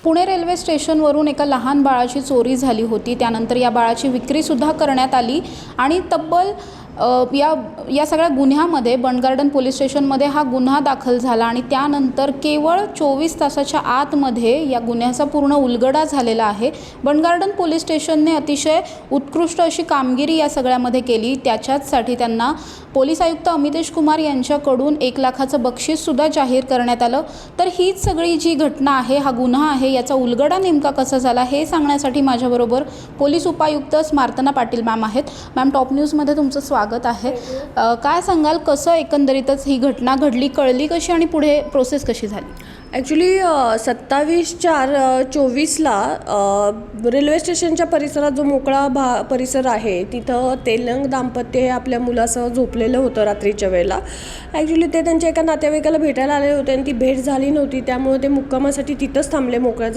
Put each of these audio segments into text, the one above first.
Pune railway स्टेशनवरून एका लहान बाळाची चोरी झाली होती। त्यानंतर या बाळाची विक्रीसुद्धा करण्यात आली आणि तब्बल या सगळ्या गुन्ह्यामध्ये बंडगार्डन पोलीस स्टेशनमध्ये हा गुन्हा दाखल झाला आणि त्यानंतर केवळ 24 तासाच्या आतमध्ये या गुन्ह्याचा पूर्ण उलगडा झालेला आहे। बंडगार्डन पोलीस स्टेशनने अतिशय उत्कृष्ट अशी कामगिरी या सगळ्यामध्ये केली। त्याच्याचसाठी त्यांना पोलीस आयुक्त अमितेश कुमार यांच्याकडून 1 लाखाचं बक्षीससुद्धा जाहीर करण्यात आलं। तर हीच सगळी जी घटना आहे, हा गुन्हा आहे, याचा उलगडा नेमका कसा झाला हे सांगण्यासाठी माझ्याबरोबर पोलीस उपायुक्त स्मार्तना पाटील मॅम आहेत। मॅम, टॉप न्यूजमध्ये तुमचं स्वागत आहे। काय सांगाल, कसं एकंदरीतच ही घटना घडली, कळली कशी आणि पुढे प्रोसेस कशी झाली? ॲक्च्युली 27/4/24ला रेल्वे स्टेशनच्या परिसरात जो मोकळा परिसर आहे तिथं तेलंग दाम्पत्य हे आपल्या मुलासह झोपलेलं होतं रात्रीच्या वेळेला। ॲक्च्युली ते त्यांच्या एका नातेवाईकाला भेटायला आले होते आणि ती भेट झाली नव्हती, त्यामुळे ते मुक्कामासाठी तिथंच थांबले मोकळ्या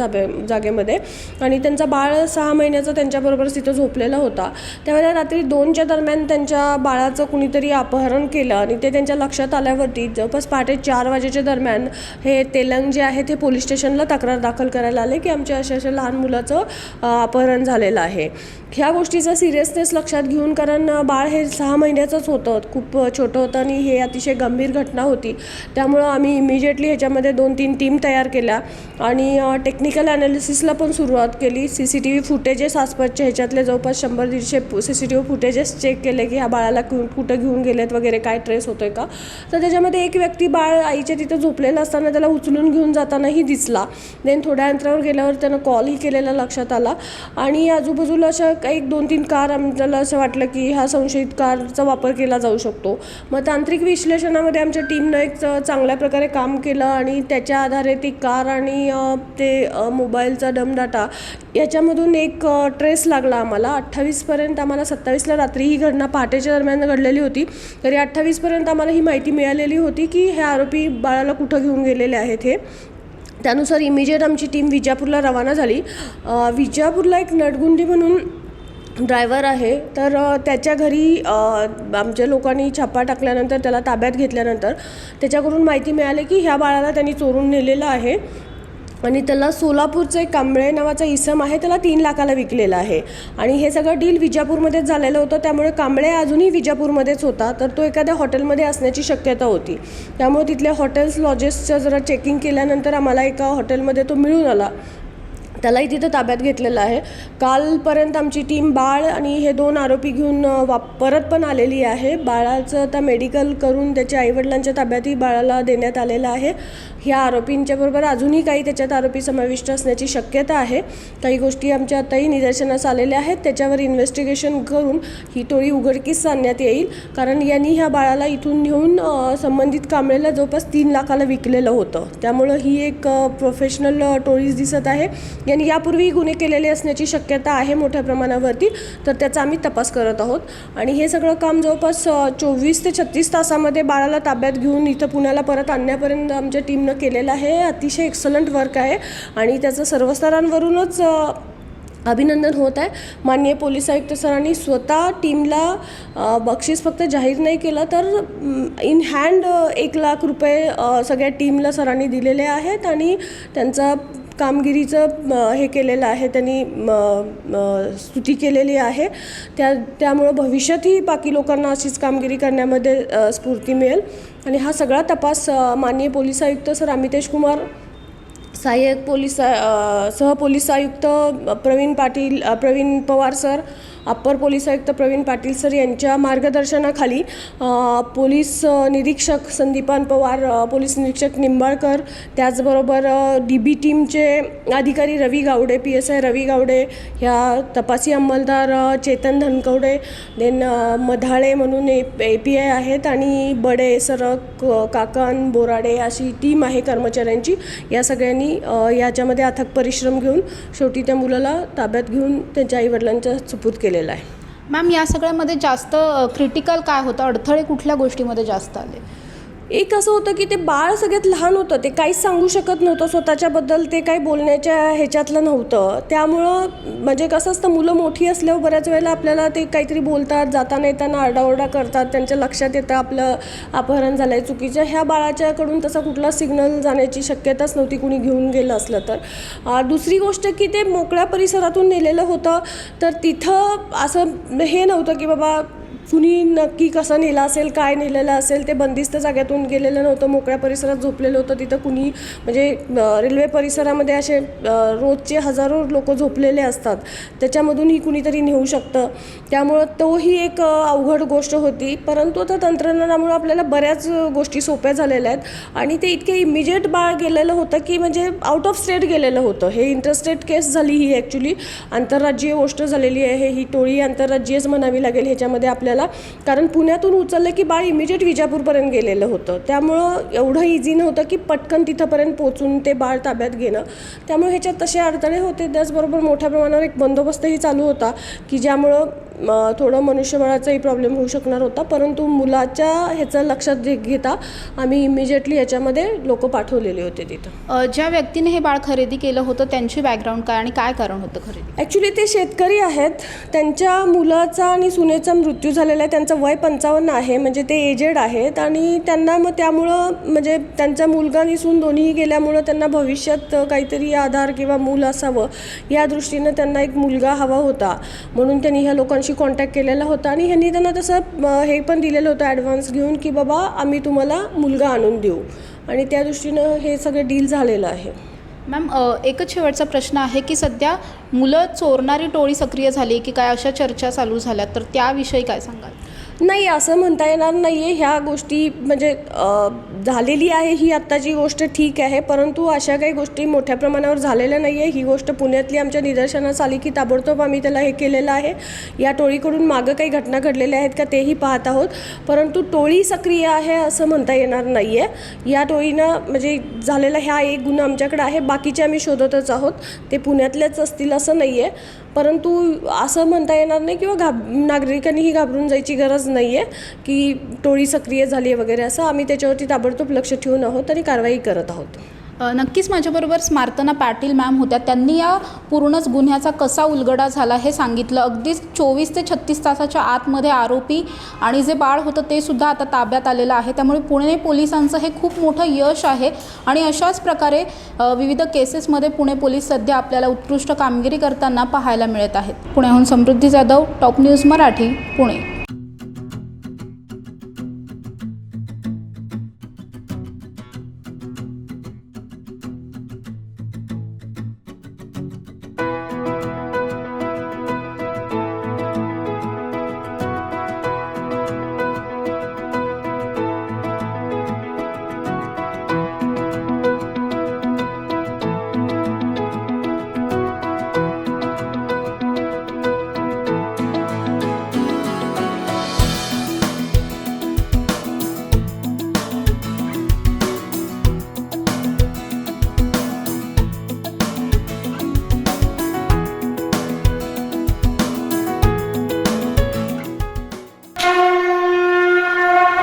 जागेमध्ये आणि त्यांचा बाळ 6 महिन्याचा त्यांच्याबरोबर तिथं झोपलेला होता। त्यावेळेला रात्री 2च्या दरम्यान त्यांच्या बाळाचं कुणीतरी अपहरण केलं आणि ते त्यांच्या लक्षात आल्यावरती जवळपास पहाटे 4 वाजेच्या दरम्यान हे तेलंग जे आहे ते पोलीस स्टेशनला तक्रार दाखल करायला आले की आमच्या अशा लहान मुलाचं अपहरण झालेलं आहे। ह्या गोष्टीचा सिरियसनेस लक्षात घेऊन, कारण बाळ हे 6 महिन्याचंच होतं, खूप छोटं होतं आणि हे अतिशय गंभीर घटना होती, त्यामुळं आम्ही इमिजिएटली ह्याच्यामध्ये 2-3 टीम तयार केल्या आणि टेक्निकल ॲनालिसिसला पण सुरुवात केली। CCTV फुटेजेस आसपासच्या ह्याच्यातले जवळपास 100-150 CCTV फुटेजेस चेक केले की ह्या बाळाला कुठं घेऊन गेलेत वगैरे, काय ट्रेस होतोय का। तर त्याच्यामध्ये एक व्यक्ती बाळ आईच्या तिथं झोपलेलं असताना त्याला उचलून घेऊन जातानाही दिसला। देन थोड्या अंतरावर गेल्यावर त्यानं कॉलही केलेला लक्षात आला आणि आजूबाजूला अशा एक 2-3 कार आम्हाला असं वाटलं की ह्या संशयित कारचा वापर केला जाऊ शकतो। मग तांत्रिक विश्लेषणामध्ये आमच्या टीमनं एक चांगल्या प्रकारे काम केलं आणि त्याच्या आधारे ती कार आणि ते मोबाईलचा डाटा याच्यामधून एक ट्रेस लागला आम्हाला। 28पर्यंत आम्हाला 27ला रात्री ही घटना पहाटेच्या दरम्यान घडलेली होती, तरी 28पर्यंत आम्हाला ही माहिती मिळालेली होती की हे आरोपी बाळाला कुठं घेऊन गेलेले आहेत हे। त्यानुसार इमिजिएट आमची टीम विजापूरला रवाना झाली। विजापूरला एक नटगुंडी म्हणून ड्रायव्हर आहे, तर त्याच्या घरी आमच्या लोकांनी छापा टाकल्यानंतर, त्याला ताब्यात घेतल्यानंतर त्याच्याकडून माहिती मिळाली की ह्या बाळाला त्यांनी चोरून नेलेलं आहे आणि त्याला सोलापूरचं एक कांबळे नावाचा इसम आहे, त्याला 3 लाखाला विकलेलं आहे आणि हे सगळं डील विजापूरमध्येच झालेलं होतं। त्यामुळे कांबळे अजूनही विजापूरमध्येच होता, तर तो एखाद्या हॉटेलमध्ये असण्याची शक्यता होती। त्यामुळे तिथल्या हॉटेल्स लॉजेसचं जरा चेकिंग केल्यानंतर आम्हाला एका हॉटेलमध्ये तो मिळून आला, त्यालाही तिथं ताब्यात घेतलेलं आहे। कालपर्यंत आमची टीम बाळ आणि हे 2 आरोपी घेऊन परत पण आलेली आहे। बाळाचं आता मेडिकल करून त्याच्या आईवडिलांच्या ताब्यातही बाळाला देण्यात आलेलं आहे। ह्या आरोपींच्याबरोबर अजूनही काही त्याच्यात आरोपी समाविष्ट असण्याची शक्यता आहे। काही गोष्टी आमच्या आताही निदर्शनास आलेल्या आहेत, त्याच्यावर इन्व्हेस्टिगेशन करून ही टोळी उघडकीस आणण्यात येईल, कारण यांनी ह्या बाळाला इथून नेऊन संबंधित कांबळेला जवळपास 3 लाखाला विकलेलं होतं। त्यामुळं ही एक प्रोफेशनल टोळीच दिसत आहे। यांनी यापूर्वी गुन्हे केलेले असण्याची शक्यता आहे मोठ्या प्रमाणावरती, तर त्याचा आम्ही तपास करत आहोत आणि हे सगळं काम जवळपास 24 ते 36 तासामध्ये बाळाला ताब्यात घेऊन इथं पुण्याला परत आणण्यापर्यंत आमच्या टीमनं केलेलं आहे। अतिशय एक्सलंट वर्क आहे आणि त्याचं सर्व स्तरांवरूनच अभिनंदन होत आहे। माननीय पोलीस आयुक्त सरांनी स्वतः टीमला बक्षीस फक्त जाहीर नाही केलं, तर इन हँड 1 लाख रुपये सगळ्या टीमला सरांनी दिलेले आहेत आणि त्यांचा कामगिरीचं हे केलेलं आहे, त्यांनी स्तुती केलेली आहे। त्यामुळं भविष्यातही बाकी लोकांना अशीच कामगिरी करण्यामध्ये स्फूर्ती मिळेल आणि हा सगळा तपास माननीय पोलीस आयुक्त सर अमितेश कुमार, सहाय्यक पोलीस सहपोलीस आयुक्त Pravin Pawar sir, upper police आयुक्त प्रवीण पाटील सर यांच्या मार्गदर्शनाखाली पोलीस निरीक्षक संदीपान पवार, पोलीस निरीक्षक निंबाळकर, त्याचबरोबर DB टीमचे अधिकारी रवी गावडे, PSI रवी गावडे, ह्या तपासी अंमलदार चेतन धनकवडे, देन मधाळे म्हणून API आहेत आणि बडे सरक, काकण, बोराडे अशी टीम आहे कर्मचाऱ्यांची। या सगळ्यांनी याच्यामध्ये अथक परिश्रम घेऊन शेवटी त्या मुलाला ताब्यात घेऊन त्यांच्या आईवडिलांच्या सुपूर्द केलेला आहे। मॅम, या सगळ्यामध्ये जास्त क्रिटिकल काय होतं, अडथळे कुठल्या गोष्टीमध्ये जास्त आले? एक असं होतं की ते बाळ सगळ्यात लहान होतं, ते काहीच सांगू शकत नव्हतं स्वतःच्याबद्दल, ते काही बोलण्याच्या ह्याच्यातलं नव्हतं. त्यामुळं म्हणजे कसं असतं, मुलं मोठी असल्यावर बऱ्याच वेळेला आपल्याला ते काहीतरी बोलतात, जाताना येताना आरडाओरडा करतात, त्यांच्या लक्षात येतं आपलं अपहरण झालं आहे चुकीचं. ह्या बाळाच्याकडून तसा कुठला सिग्नल जाण्याची शक्यताच नव्हती कुणी घेऊन गेलं असलं तर. दुसरी गोष्ट की ते मोकळ्या परिसरातून नेलेलं होतं, तर तिथं असं हे नव्हतं की बाबा कुणी नक्की कसं नेलं असेल, काय नेलेलं असेल. ते बंदिस्त जागेतून गेलेलं नव्हतं, मोकळ्या परिसरात झोपलेलं होतं. तिथं कुणी म्हणजे रेल्वे परिसरामध्ये असे रोजचे हजारो लोक झोपलेले असतात, त्याच्यामधूनही कुणीतरी नेऊ शकतं. त्यामुळं तोही एक अवघड गोष्ट होती. परंतु आता तंत्रज्ञानामुळं आपल्याला बऱ्याच गोष्टी सोप्या झालेल्या आहेत आणि ते इतके इमिजिएट बाळ गेलेलं होतं की म्हणजे आउट ऑफ स्टेट गेलेलं होतं. हे इंटरस्टेट केस झाली ही, ॲक्च्युली आंतरराज्यीय गोष्ट झालेली आहे ही. टोळी आंतरराज्यीयच म्हणावी लागेल ह्याच्यामध्ये आपल्याला, कारण पुण्यातून उचललं की बाळ इमिजिएट विजापूरपर्यंत गेलेलं होतं. त्यामुळं एवढं इझी नव्हतं की पटकन तिथंपर्यंत पोचून ते बाळ ताब्यात घेणं. त्यामुळे ह्याच्यात तसे अडथळे होते. त्याचबरोबर मोठ्या प्रमाणावर एक बंदोबस्तही चालू होता की ज्यामुळं थोडं मनुष्यबळाचाही प्रॉब्लेम होऊ शकणार होता. परंतु मुलाच्या ह्याचं लक्षात घेता आम्ही इमिजिएटली ह्याच्यामध्ये लोक पाठवलेले होते तिथं. ज्या व्यक्तीने हे बाळ खरेदी केलं होतं त्यांची बॅकग्राऊंड काय आणि काय कारण होतं खरेदी? ॲक्च्युली ते शेतकरी आहेत. त्यांच्या मुलाचा आणि सुनेचा मृत्यू झालेला आहे. त्यांचं वय 55 आहे, म्हणजे ते एजेड आहेत आणि त्यांना मग त्यामुळं म्हणजे त्यांचा मुलगा आणि सून दोन्हीही गेल्यामुळं त्यांना भविष्यात काहीतरी आधार किंवा मूल असावं या दृष्टीनं त्यांना एक मुलगा हवा होता. म्हणून त्यांनी ह्या लोकांशी कॉन्टॅक्ट केलेला होता आणि ह्यांनी त्यांना तसं हे पण दिलेलं होतं ॲडव्हान्स घेऊन की बाबा आम्ही तुम्हाला मुलगा आणून देऊ, आणि त्या दृष्टीनं हे सगळं डील झालेलं आहे. मॅम, एकच शेवटचा प्रश्न आहे की सध्या मुलं चोरणारी टोळी सक्रिय झाली की काय, अशा चर्चा चालू झाल्या, तर त्याविषयी काय सांगाल? नाही, असं म्हणता येणार नाही आहे. ह्या गोष्टी म्हणजे झालेली आहे ही आत्ताची गोष्ट ठीक आहे, परंतु अशा काही गोष्टी मोठ्या प्रमाणावर झालेल्या नाही आहे. ही गोष्ट पुण्यातली आमच्या निदर्शनास आली की ताबडतोब आम्ही त्याला हे केलेलं आहे. या टोळीकडून मागं काही घटना घडलेल्या आहेत का तेही पाहत आहोत, परंतु टोळी सक्रिय आहे असं म्हणता येणार नाही आहे. या टोळीनं म्हणजे झालेला हा एक गुन्हा आमच्याकडे आहे, बाकीचे आम्ही शोधतच आहोत. ते पुण्यातलेच असतील असं नाही आहे, परंतु असं म्हणता येणार नाही किंवा नागरिकांनीही घाबरून जायची गरज नाही आहे की टोळी सक्रिय झाली आहे वगैरे असं. आम्ही त्याच्यावरती ताबडतोब लक्ष ठेवून आहोत आणि कारवाई करत आहोत. नक्कीच माझ्याबरोबर स्मार्तना पाटील मॅम होत्या. त्यांनी या पूर्णच गुन्ह्याचा कसा उलगडा झाला हे सांगितलं. अगदीच 24 ते 36 तासाच्या आतमध्ये आरोपी आणि जे बाळ होतं ते सुद्धा आता ताब्यात आलेलं आहे. त्यामुळे पुणे पोलिसांचं हे खूप मोठं यश आहे आणि अशाच प्रकारे विविध केसेसमध्ये पुणे पोलीस सध्या आपल्याला उत्कृष्ट कामगिरी करताना पाहायला मिळत आहेत. पुण्याहून समृद्धी जाधव, टॉप न्यूज मराठी, पुणे.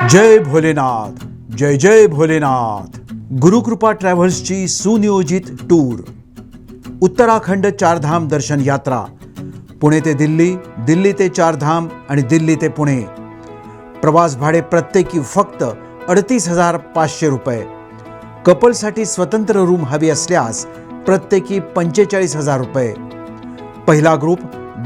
जय भोलेनाथ, जय जय भोलेनाथ. गुरुकृपा ट्रॅव्हल्सची सुनियोजित टूर, उत्तराखंड चारधाम दर्शन यात्रा, पुणे ते दिल्ली, दिल्ली ते चारधाम आणि दिल्ली ते पुणे. प्रवास भाडे प्रत्येकी फक्त 38,500 रुपये. कपलसाठी स्वतंत्र रूम हवी असल्यास प्रत्येकी 45,000 रुपये. पहिला ग्रुप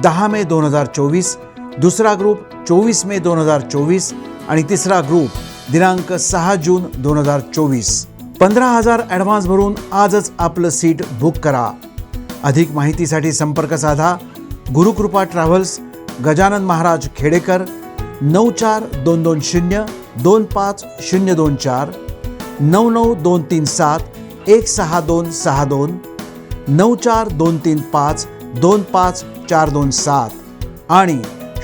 10 मे 2024, दुसरा ग्रुप 24 मे 2024 आणि तिसरा ग्रुप दिनांक 6 जून 2024. 15,000 ॲडव्हान्स भरून आजच आपलं सीट बुक करा. अधिक माहितीसाठी संपर्क साधा. गुरुकृपा ट्रॅव्हल्स, गजानन महाराज खेडेकर, 9422025024, 9923716262, 9423525427 आणि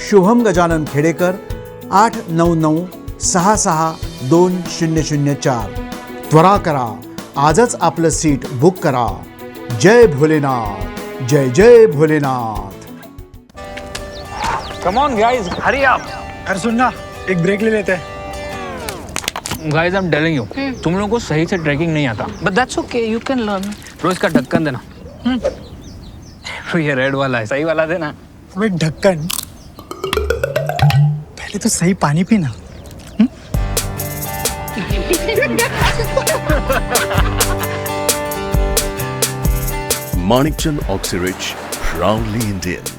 शुभम गजानन खेडेकर 8996620004. त्वरा करा, आजच आपलं सीट बुक करा. जय भोलेनाथ, जय जय Bholenath. Come on guys, hurry up. अरे सुन ना, एक ब्रेक ले लेते हैं. Guys I am telling you, तुम लोगों को सही से ट्रैकिंग नहीं आता, but that's okay, you can learn. रोज का ढक्कन देना। तो ये रेड वाला है, सही वाला देना। अबे ढक्कन, पहले तो सही पानी पीना। Manikchand Oxyrich, proudly Indian.